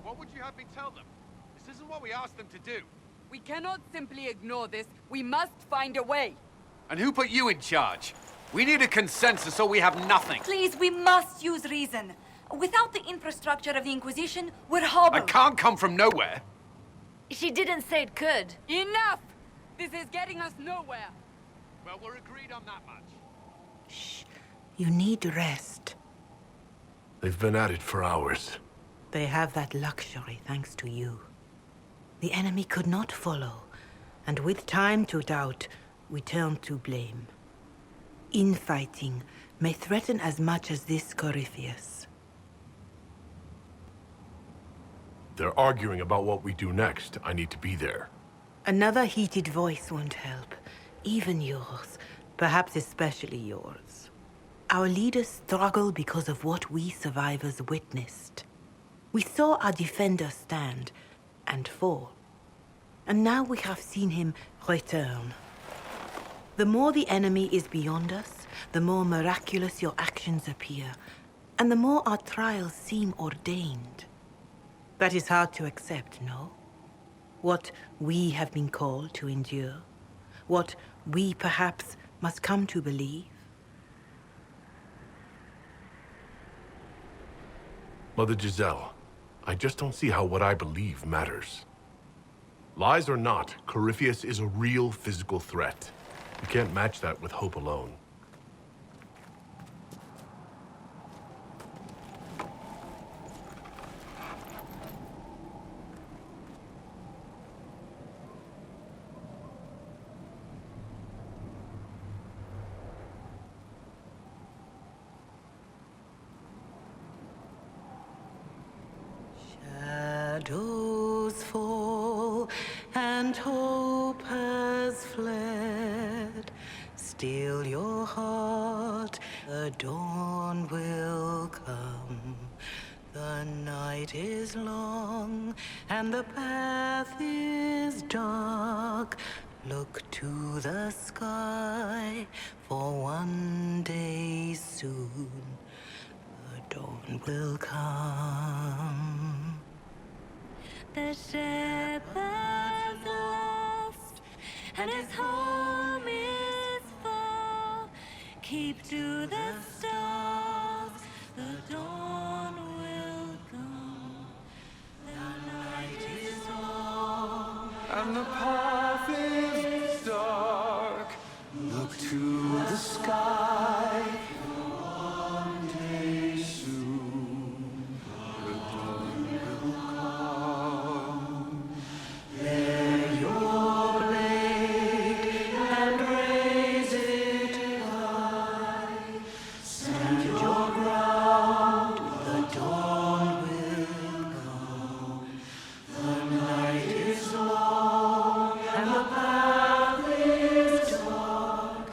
What would you have me tell them? This isn't what we asked them to do. We cannot simply ignore this. We must find a way. And who put you in charge? We need a consensus or we have nothing. Please, we must use reason. Without the infrastructure of the Inquisition, we're hobbled. I can't come from nowhere. She didn't say it could. Enough! This is getting us nowhere. Well, we're agreed on that much. Shh. You need rest. They've been at it for hours. They have that luxury thanks to you. The enemy could not follow, and with time to doubt, we turn to blame. Infighting may threaten as much as this Corypheus. They're arguing about what we do next. I need to be there. Another heated voice won't help. Even yours. Perhaps especially yours. Our leaders struggle because of what we survivors witnessed. We saw our defender stand and fall. And now we have seen him return. The more the enemy is beyond us, the more miraculous your actions appear, and the more our trials seem ordained. That is hard to accept, no? What we have been called to endure, what we perhaps must come to believe. Mother Giselle, I just don't see how what I believe matters. Lies or not, Corypheus is a real physical threat. You can't match that with hope alone. Shadows fall and hope has fled. Still your heart, the dawn will come. The night is long and the path is dark. Look to the sky, for one day soon the dawn will come. The shepherd's lost, and his home is far. Keep to the stars, the dawn will come. The night is long, And the path is dark. Look to the sky. One day soon, the dawn will come. Bear your blade and raise it high. Stand your ground, the dawn will come. The night is long and the path is dark.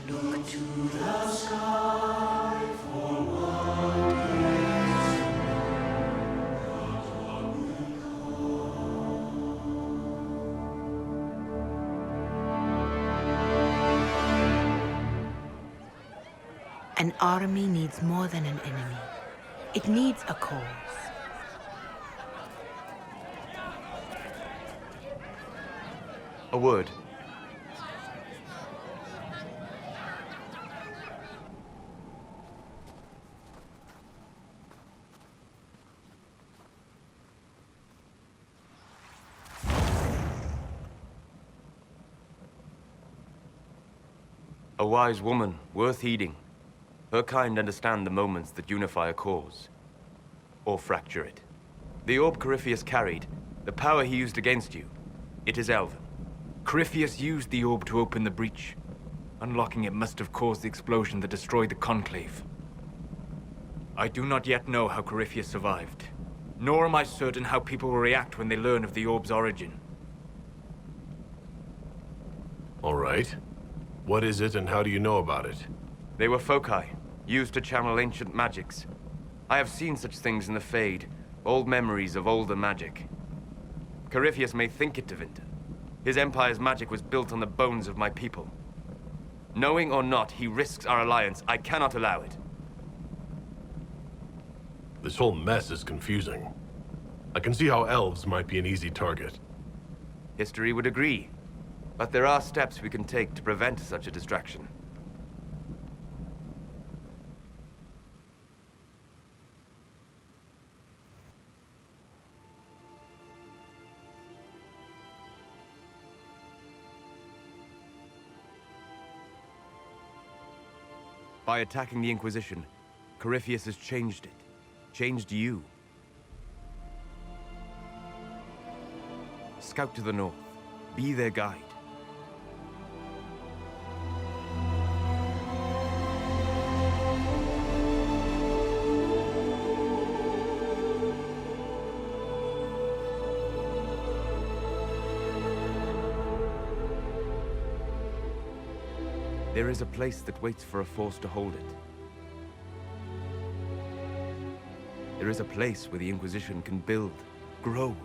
Look to the sky for one day soon. The dawn will An army needs more than an enemy. It needs a cause. A word. A wise woman, worth heeding. Her kind understand the moments that unify a cause, or fracture it. The orb Corypheus carried, the power he used against you, it is elven. Corypheus used the orb to open the breach. Unlocking it must have caused the explosion that destroyed the Conclave. I do not yet know how Corypheus survived, nor am I certain how people will react when they learn of the orb's origin. All right. What is it and how do you know about it? They were foci, used to channel ancient magics. I have seen such things in the Fade, old memories of older magic. Corypheus may think it Tevinter. His empire's magic was built on the bones of my people. Knowing or not, he risks our alliance. I cannot allow it. This whole mess is confusing. I can see how elves might be an easy target. History would agree. But there are steps we can take to prevent such a distraction. By attacking the Inquisition, Corypheus has changed it. Changed you. Scout to the north. Be their guide. There is a place that waits for a force to hold it. There is a place where the Inquisition can build, grow.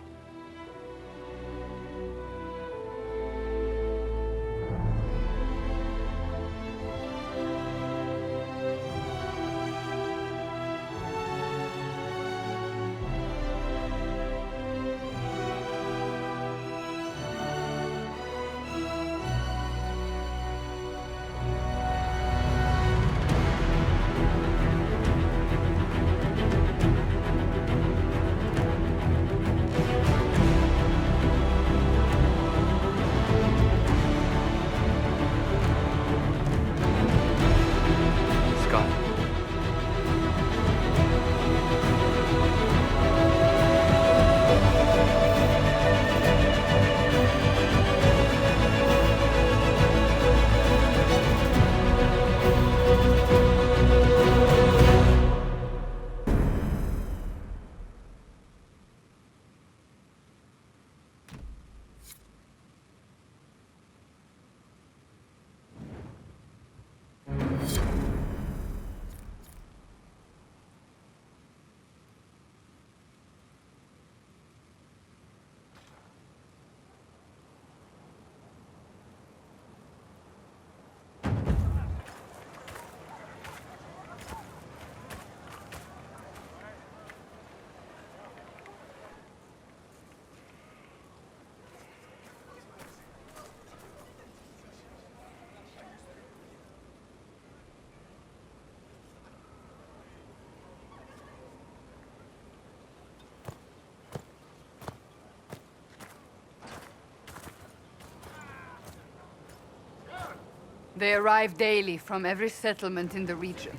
They arrive daily from every settlement in the region.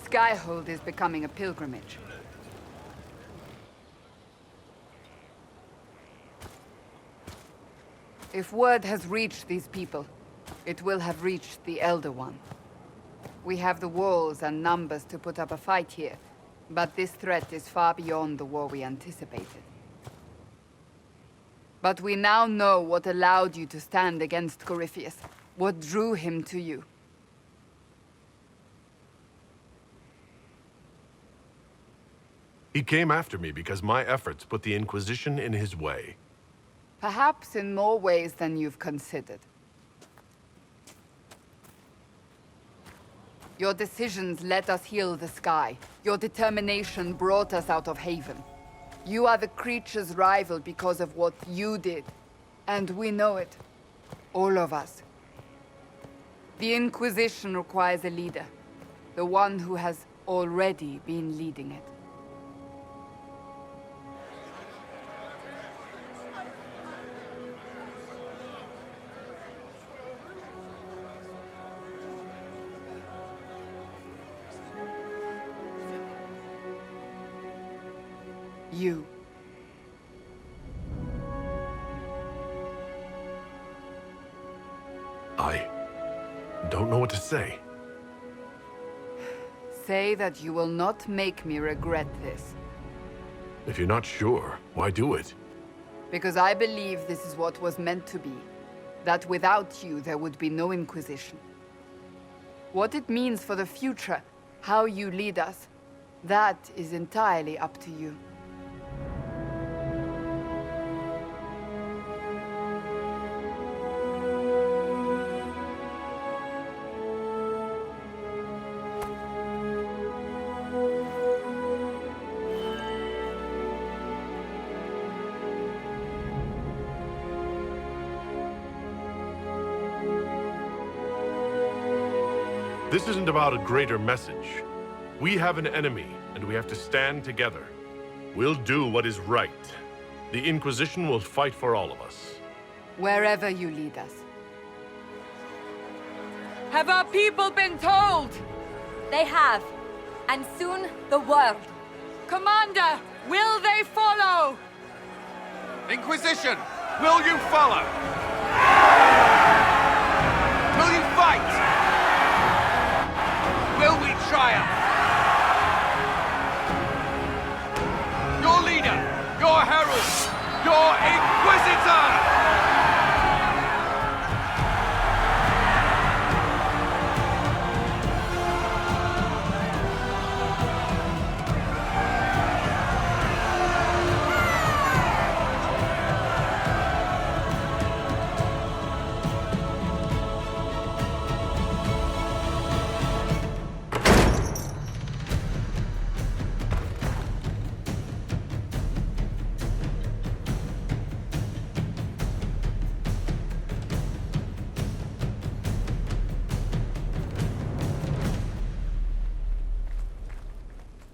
Skyhold is becoming a pilgrimage. If word has reached these people, it will have reached the Elder One. We have the walls and numbers to put up a fight here, but this threat is far beyond the war we anticipated. But we now know what allowed you to stand against Corypheus. What drew him to you? He came after me because my efforts put the Inquisition in his way. Perhaps in more ways than you've considered. Your decisions let us heal the sky. Your determination brought us out of Haven. You are the creature's rival because of what you did. And we know it. All of us. The Inquisition requires a leader. The one who has already been leading it. You. I don't know what to say. Say that you will not make me regret this. If you're not sure, why do it? Because I believe this is what was meant to be. That without you, there would be no Inquisition. What it means for the future, how you lead us, that is entirely up to you. This isn't about a greater message. We have an enemy, and we have to stand together. We'll do what is right. The Inquisition will fight for all of us. Wherever you lead us. Have our people been told? They have. And soon, the world. Commander, will they follow? Inquisition, will you follow? Will you fight? Will we triumph? Your leader, your herald, your Inquisitor!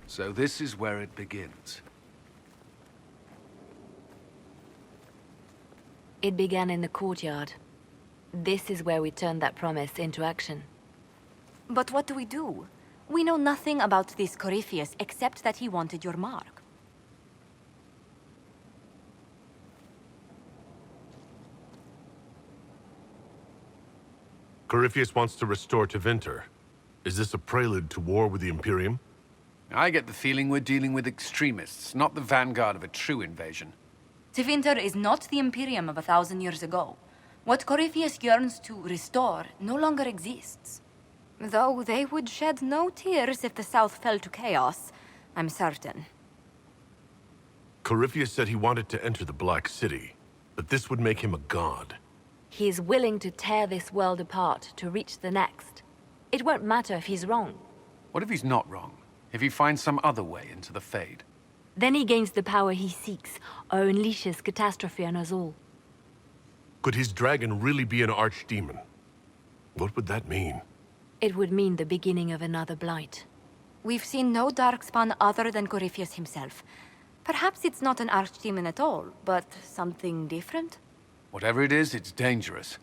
So this is where it begins. It began in the courtyard. This is where we turned that promise into action. But what do we do? We know nothing about this Corypheus except that he wanted your mark. Corypheus wants to restore Tevinter. Is this a prelude to war with the Imperium? I get the feeling we're dealing with extremists, not the vanguard of a true invasion. Tevinter is not the Imperium of 1,000 years ago. What Corypheus yearns to restore no longer exists. Though they would shed no tears if the South fell to chaos, I'm certain. Corypheus said he wanted to enter the Black City, that this would make him a god. He is willing to tear this world apart to reach the next. It won't matter if he's wrong. What if he's not wrong? If he finds some other way into the Fade? Then he gains the power he seeks, or unleashes catastrophe on us all. Could his dragon really be an archdemon? What would that mean? It would mean the beginning of another blight. We've seen no darkspawn other than Corypheus himself. Perhaps it's not an archdemon at all, but something different? Whatever it is, it's dangerous.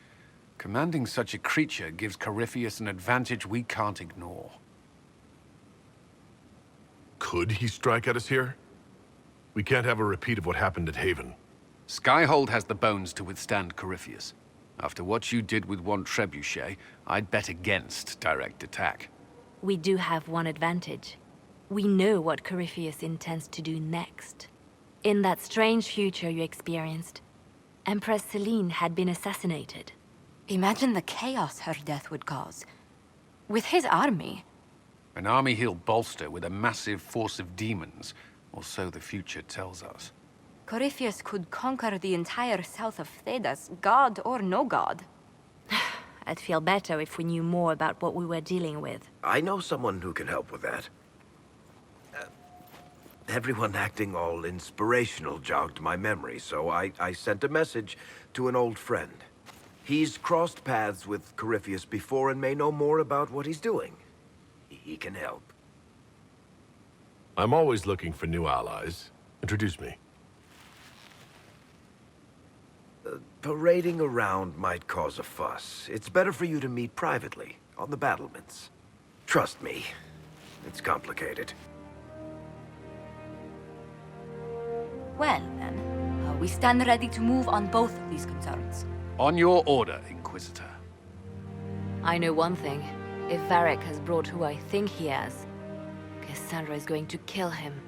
Commanding such a creature gives Corypheus an advantage we can't ignore. Could he strike at us here? We can't have a repeat of what happened at Haven. Skyhold has the bones to withstand Corypheus. After what you did with one trebuchet, I'd bet against direct attack. We do have one advantage. We know what Corypheus intends to do next. In that strange future you experienced, Empress Celine had been assassinated. Imagine the chaos her death would cause. With his army. An army he'll bolster with a massive force of demons, or so the future tells us. Corypheus could conquer the entire south of Thedas, god or no god. I'd feel better if we knew more about what we were dealing with. I know someone who can help with that. Everyone acting all inspirational jogged my memory, so I sent a message to an old friend. He's crossed paths with Corypheus before and may know more about what he's doing. He can help. I'm always looking for new allies. Introduce me. Parading around might cause a fuss. It's better for you to meet privately, on the battlements. Trust me, it's complicated. Well, then, we stand ready to move on both of these concerns. On your order, Inquisitor. I know one thing. If Varric has brought who I think he has, Cassandra is going to kill him.